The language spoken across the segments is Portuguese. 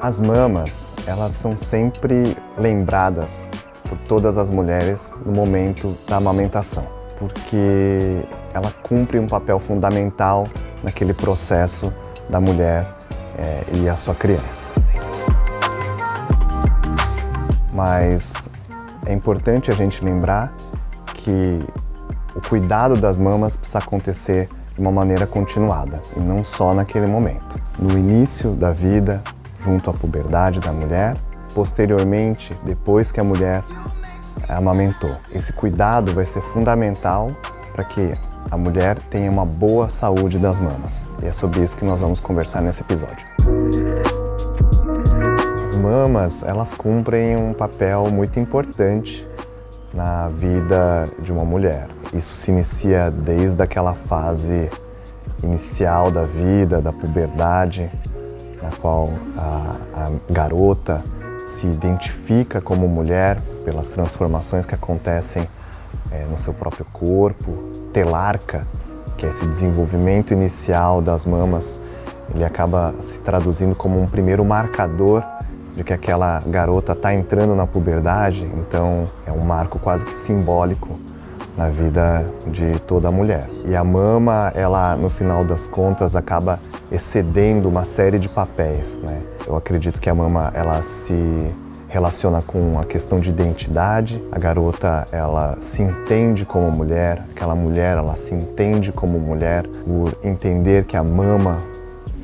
As mamas, elas são sempre lembradas por todas as mulheres no momento da amamentação, porque ela cumpre um papel fundamental naquele processo da mulher e a sua criança. Mas é importante a gente lembrar que o cuidado das mamas precisa acontecer de uma maneira continuada e não só naquele momento. No início da vida, junto à puberdade da mulher, posteriormente, depois que a mulher amamentou. Esse cuidado vai ser fundamental para que a mulher tenha uma boa saúde das mamas. E é sobre isso que nós vamos conversar nesse episódio. As mamas, elas cumprem um papel muito importante na vida de uma mulher. Isso se inicia desde aquela fase inicial da vida, da puberdade, na qual a garota se identifica como mulher pelas transformações que acontecem no seu próprio corpo. Telarca, que é esse desenvolvimento inicial das mamas, ele acaba se traduzindo como um primeiro marcador de que aquela garota está entrando na puberdade, então é um marco quase que simbólico na vida de toda mulher. E a mama, ela, no final das contas, acaba excedendo uma série de papéis, né? Eu acredito que a mama, ela se relaciona com a questão de identidade. A garota, ela se entende como mulher, aquela mulher, ela se entende como mulher por entender que a mama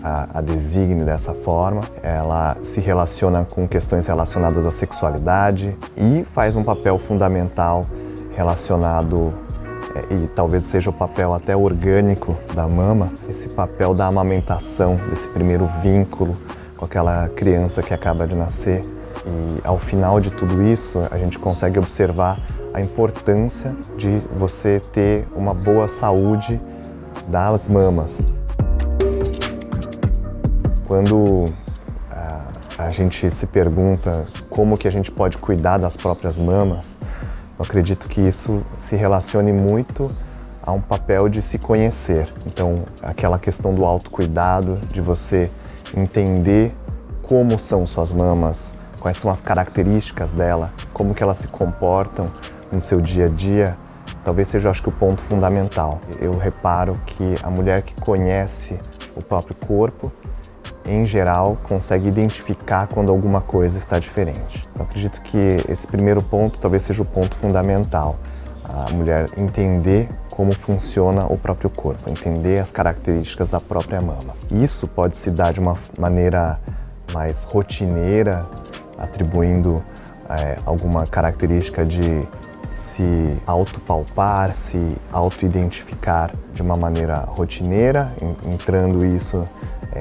a designe dessa forma. Ela se relaciona com questões relacionadas à sexualidade e faz um papel fundamental relacionado, e talvez seja o papel até orgânico da mama, esse papel da amamentação, desse primeiro vínculo com aquela criança que acaba de nascer. E ao final de tudo isso, a gente consegue observar a importância de você ter uma boa saúde das mamas. Quando a gente se pergunta como que a gente pode cuidar das próprias mamas, eu acredito que isso se relacione muito a um papel de se conhecer. Então, aquela questão do autocuidado, de você entender como são suas mamas, quais são as características dela, como que elas se comportam no seu dia a dia, talvez seja, acho que, o ponto fundamental. Eu reparo que a mulher que conhece o próprio corpo, em geral, consegue identificar quando alguma coisa está diferente. Eu acredito que esse primeiro ponto talvez seja o ponto fundamental. A mulher entender como funciona o próprio corpo, entender as características da própria mama. Isso pode se dar de uma maneira mais rotineira, atribuindo alguma característica de se autopalpar, se auto-identificar de uma maneira rotineira, entrando isso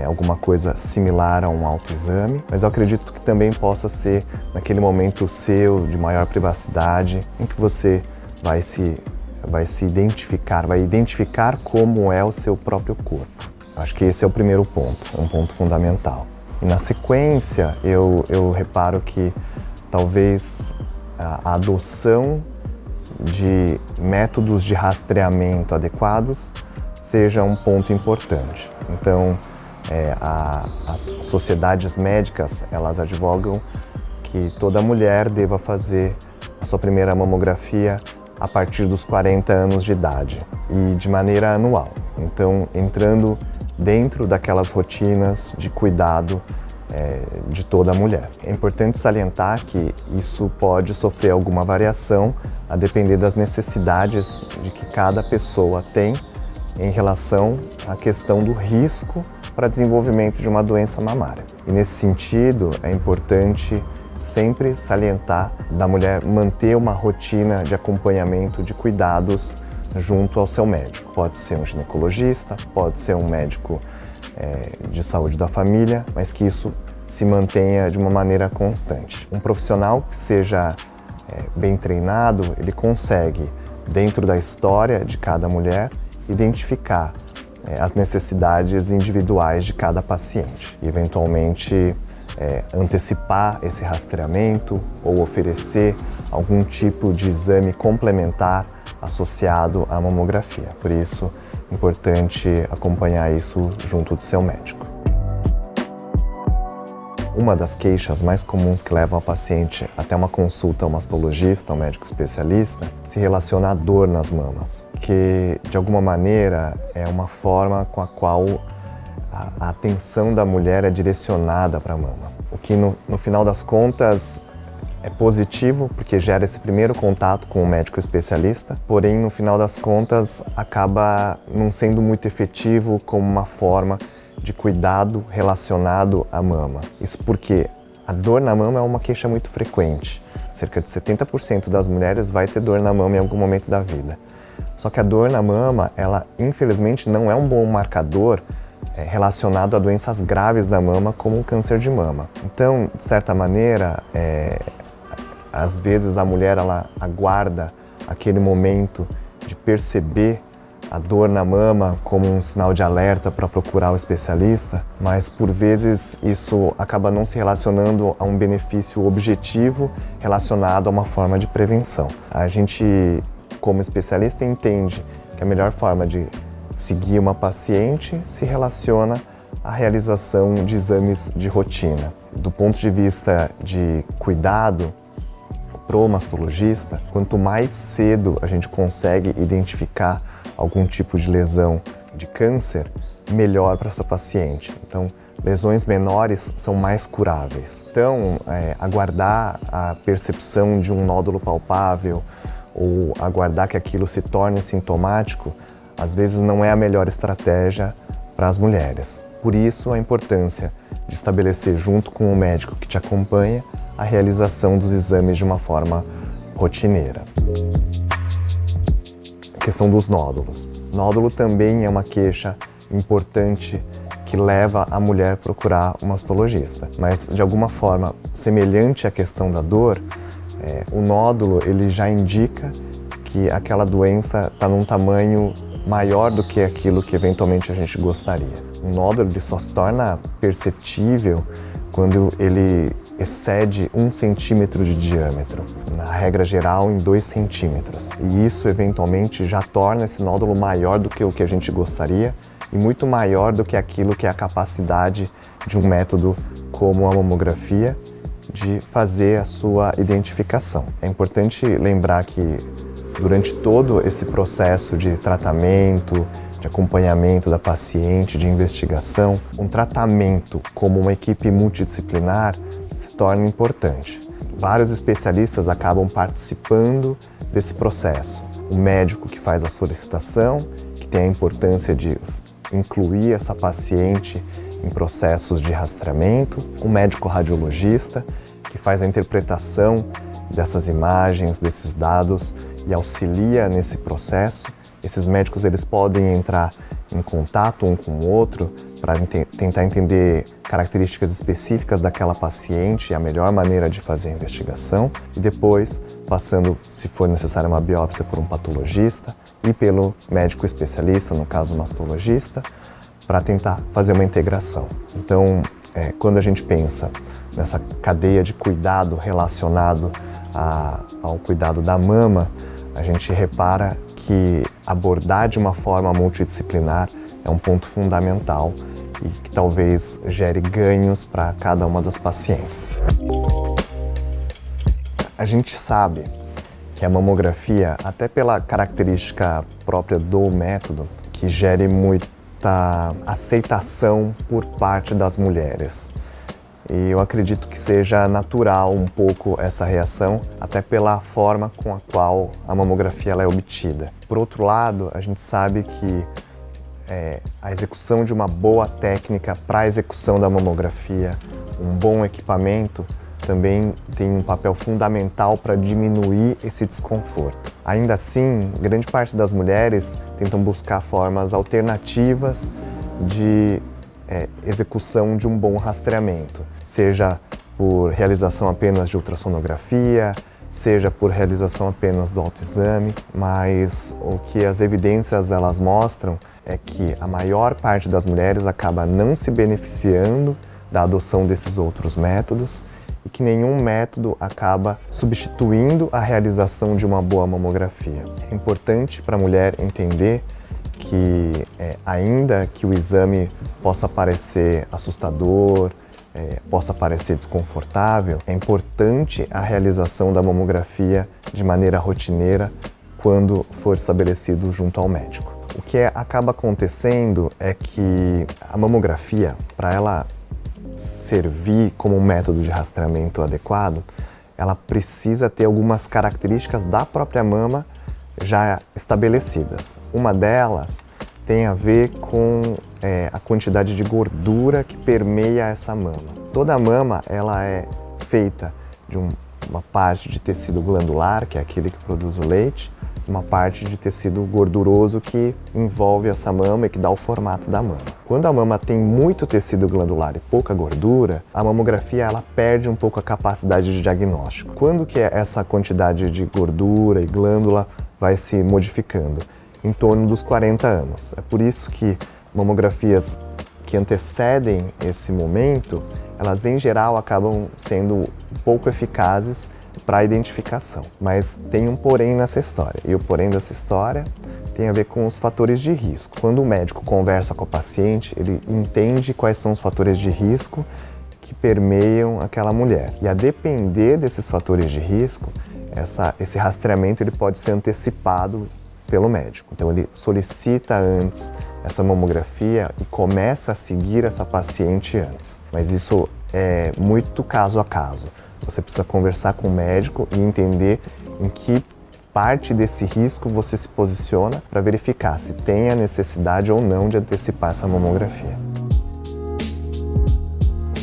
alguma coisa similar a um autoexame, mas eu acredito que também possa ser naquele momento seu de maior privacidade, em que você vai se identificar, vai identificar como é o seu próprio corpo. Acho que esse é o primeiro ponto, um ponto fundamental. E na sequência, eu reparo que talvez a adoção de métodos de rastreamento adequados seja um ponto importante. Então, as sociedades médicas, elas advogam que toda mulher deva fazer a sua primeira mamografia a partir dos 40 anos de idade e de maneira anual. Então, entrando dentro daquelas rotinas de cuidado de toda mulher. É importante salientar que isso pode sofrer alguma variação a depender das necessidades de que cada pessoa tem em relação à questão do risco para desenvolvimento de uma doença mamária. E nesse sentido, é importante sempre salientar da mulher manter uma rotina de acompanhamento de cuidados junto ao seu médico. Pode ser um ginecologista, pode ser um médico de saúde da família, mas que isso se mantenha de uma maneira constante. Um profissional que seja bem treinado, ele consegue, dentro da história de cada mulher, identificar as necessidades individuais de cada paciente e, eventualmente, antecipar esse rastreamento ou oferecer algum tipo de exame complementar associado à mamografia. Por isso importante acompanhar isso junto do seu médico. Uma das queixas mais comuns que levam a paciente até uma consulta ao mastologista, ao médico especialista, se relaciona à dor nas mamas, que de alguma maneira é uma forma com a qual a atenção da mulher é direcionada para a mama. O que no final das contas é positivo, porque gera esse primeiro contato com o médico especialista, porém no final das contas acaba não sendo muito efetivo como uma forma de cuidado relacionado à mama. Isso porque a dor na mama é uma queixa muito frequente. Cerca de 70% das mulheres vai ter dor na mama em algum momento da vida. Só que a dor na mama, ela infelizmente não é um bom marcador relacionado a doenças graves da mama, como o câncer de mama. Então, de certa maneira, às vezes a mulher ela aguarda aquele momento de perceber a dor na mama como um sinal de alerta para procurar o especialista, mas por vezes isso acaba não se relacionando a um benefício objetivo relacionado a uma forma de prevenção. A gente, como especialista, entende que a melhor forma de seguir uma paciente se relaciona à realização de exames de rotina. Do ponto de vista de cuidado, pro mastologista, quanto mais cedo a gente consegue identificar algum tipo de lesão de câncer, melhor para essa paciente. Então, lesões menores são mais curáveis. Então, aguardar a percepção de um nódulo palpável ou aguardar que aquilo se torne sintomático, às vezes não é a melhor estratégia para as mulheres. Por isso, a importância de estabelecer junto com o médico que te acompanha a realização dos exames de uma forma rotineira. A questão dos nódulos. Nódulo também é uma queixa importante que leva a mulher a procurar um mastologista. Mas, de alguma forma, semelhante à questão da dor, o nódulo ele já indica que aquela doença está num tamanho maior do que aquilo que eventualmente a gente gostaria. O nódulo ele só se torna perceptível quando ele excede 1 centímetro de diâmetro, na regra geral em 2 centímetros. E isso eventualmente já torna esse nódulo maior do que o que a gente gostaria e muito maior do que aquilo que é a capacidade de um método como a mamografia de fazer a sua identificação. É importante lembrar que durante todo esse processo de tratamento, de acompanhamento da paciente, de investigação, um tratamento como uma equipe multidisciplinar se torna importante. Vários especialistas acabam participando desse processo. O médico que faz a solicitação, que tem a importância de incluir essa paciente em processos de rastreamento, o médico radiologista, que faz a interpretação dessas imagens, desses dados e auxilia nesse processo. Esses médicos eles podem entrar em contato um com o outro para tentar entender características específicas daquela paciente e a melhor maneira de fazer a investigação e depois, passando, se for necessário, uma biópsia por um patologista e pelo médico especialista, no caso o mastologista, para tentar fazer uma integração. Então, quando a gente pensa nessa cadeia de cuidado relacionado ao cuidado da mama, a gente repara que abordar de uma forma multidisciplinar é um ponto fundamental e que talvez gere ganhos para cada uma das pacientes. A gente sabe que a mamografia, até pela característica própria do método, que gere muita aceitação por parte das mulheres. E eu acredito que seja natural um pouco essa reação, até pela forma com a qual a mamografia ela é obtida. Por outro lado, a gente sabe que a execução de uma boa técnica para a execução da mamografia, um bom equipamento, também tem um papel fundamental para diminuir esse desconforto. Ainda assim, grande parte das mulheres tentam buscar formas alternativas de execução de um bom rastreamento, seja por realização apenas de ultrassonografia, seja por realização apenas do autoexame, mas o que as evidências elas mostram é que a maior parte das mulheres acaba não se beneficiando da adoção desses outros métodos e que nenhum método acaba substituindo a realização de uma boa mamografia. É importante para a mulher entender que ainda que o exame possa parecer assustador, possa parecer desconfortável, é importante a realização da mamografia de maneira rotineira quando for estabelecido junto ao médico. O que acaba acontecendo é que a mamografia, para ela servir como um método de rastreamento adequado, ela precisa ter algumas características da própria mama já estabelecidas. Uma delas tem a ver com a quantidade de gordura que permeia essa mama. Toda a mama ela é feita de uma parte de tecido glandular, que é aquele que produz o leite, uma parte de tecido gorduroso que envolve essa mama e que dá o formato da mama. Quando a mama tem muito tecido glandular e pouca gordura, a mamografia ela perde um pouco a capacidade de diagnóstico. Quando que essa quantidade de gordura e glândula vai se modificando? Em torno dos 40 anos. É por isso que mamografias que antecedem esse momento, elas em geral acabam sendo pouco eficazes para a identificação. Mas tem um porém nessa história, e o porém dessa história tem a ver com os fatores de risco. Quando o médico conversa com o paciente, ele entende quais são os fatores de risco que permeiam aquela mulher. E a depender desses fatores de risco, esse rastreamento ele pode ser antecipado pelo médico. Então ele solicita antes essa mamografia e começa a seguir essa paciente antes. Mas isso é muito caso a caso. Você precisa conversar com o médico e entender em que parte desse risco você se posiciona para verificar se tem a necessidade ou não de antecipar essa mamografia.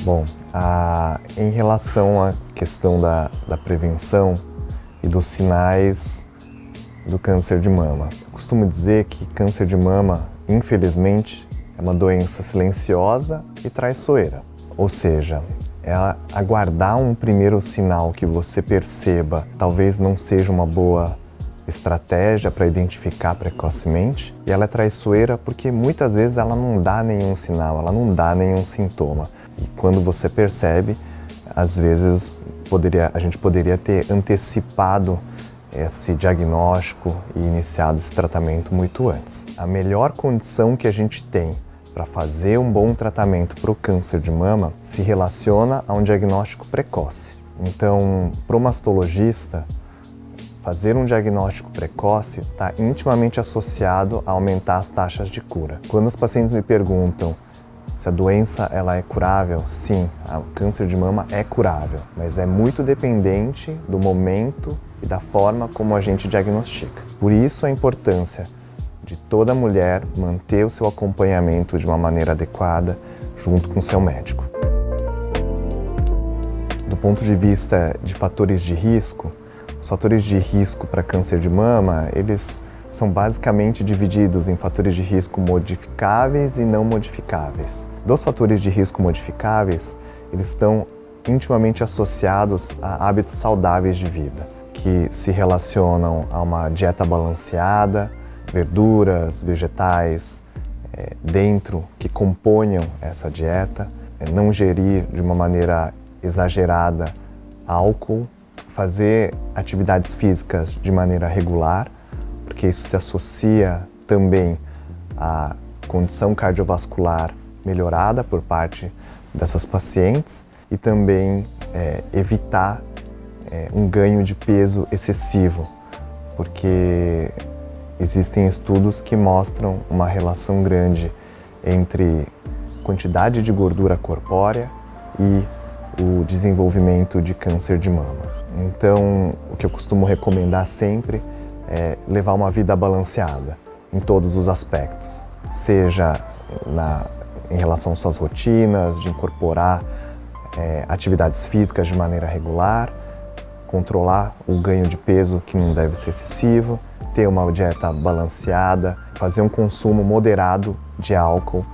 Bom, em relação à questão da prevenção e dos sinais do câncer de mama, eu costumo dizer que câncer de mama, infelizmente, é uma doença silenciosa e traiçoeira. Ou seja, aguardar um primeiro sinal que você perceba talvez não seja uma boa estratégia para identificar precocemente, e ela é traiçoeira porque muitas vezes ela não dá nenhum sinal, ela não dá nenhum sintoma. E quando você percebe, às vezes a gente poderia ter antecipado esse diagnóstico e iniciado esse tratamento muito antes. A melhor condição que a gente tem para fazer um bom tratamento para o câncer de mama se relaciona a um diagnóstico precoce. Então, para o mastologista, fazer um diagnóstico precoce está intimamente associado a aumentar as taxas de cura. Quando os pacientes me perguntam se a doença ela é curável, sim, o câncer de mama é curável, mas é muito dependente do momento e da forma como a gente diagnostica. Por isso a importância de toda mulher manter o seu acompanhamento de uma maneira adequada junto com o seu médico. Do ponto de vista de fatores de risco, os fatores de risco para câncer de mama, eles são basicamente divididos em fatores de risco modificáveis e não modificáveis. Dos fatores de risco modificáveis, eles estão intimamente associados a hábitos saudáveis de vida, que se relacionam a uma dieta balanceada, verduras, vegetais dentro que componham essa dieta, não ingerir de uma maneira exagerada álcool, fazer atividades físicas de maneira regular, porque isso se associa também à condição cardiovascular melhorada por parte dessas pacientes e também evitar um ganho de peso excessivo, porque existem estudos que mostram uma relação grande entre quantidade de gordura corpórea e o desenvolvimento de câncer de mama. Então, o que eu costumo recomendar sempre é levar uma vida balanceada em todos os aspectos, seja em relação às suas rotinas, de incorporar atividades físicas de maneira regular, controlar o ganho de peso que não deve ser excessivo, ter uma dieta balanceada, fazer um consumo moderado de álcool.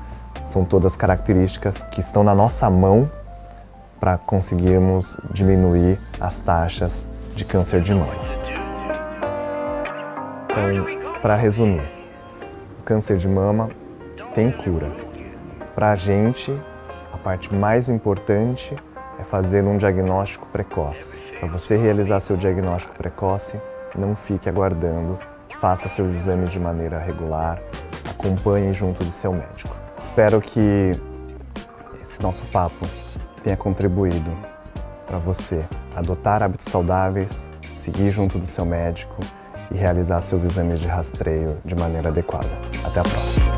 São todas características que estão na nossa mão para conseguirmos diminuir as taxas de câncer de mama. Então, para resumir, o câncer de mama tem cura. Para a gente, a parte mais importante é fazer um diagnóstico precoce. Para você realizar seu diagnóstico precoce, não fique aguardando faça seus exames de maneira regular, acompanhe junto do seu médico. Espero que esse nosso papo tenha contribuído para você adotar hábitos saudáveis, seguir junto do seu médico e realizar seus exames de rastreio de maneira adequada. Até a próxima!